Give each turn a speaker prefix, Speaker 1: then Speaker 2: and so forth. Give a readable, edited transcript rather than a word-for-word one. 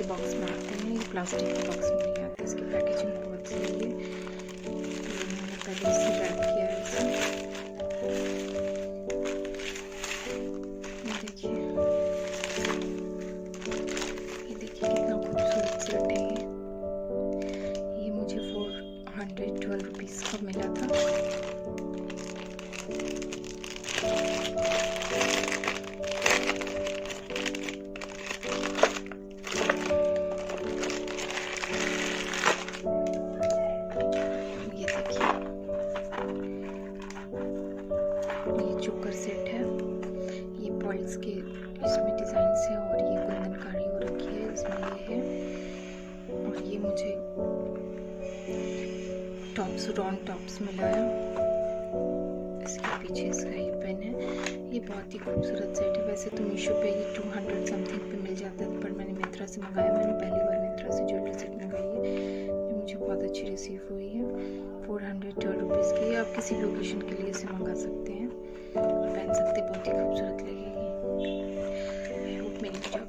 Speaker 1: के बॉक्स में आते हैं, ये प्लास्टिक के बॉक्स में नहीं आते। इसकी पैकेजिंग बहुत सही है। मैंने पहले इसे रैप किया है इसे। ये देखिए कितना खूबसूरत सेट है। ये मुझे 412 रुपीज़ का मिला था। ये चोकर सेट है, ये पॉइंट्स के इसमें डिज़ाइन है और ये कुंदनकारी हो रखी है, इसमें ये है। और ये मुझे टॉप्स, राउंड टॉप्स मिला है। इसके पीछे इसका ये पेन है। ये बहुत ही खूबसूरत सेट है। वैसे तो मीशो पे ये 200 समथिंग पे मिल जाता है, पर मैंने मिंत्रा से मंगाया। मैंने पहली बार मिंत्रा से ज्वेलरी सेट मंगाई है, जो मुझे बहुत अच्छी रिसीव हुई है। 412 रुपीज़ की। आप किसी भी ओकेजन के लिए इसे मंगा सकते हैं और पहन सकते, बहुत ही खूबसूरत लगेगी। आई होप मेरी वीडियो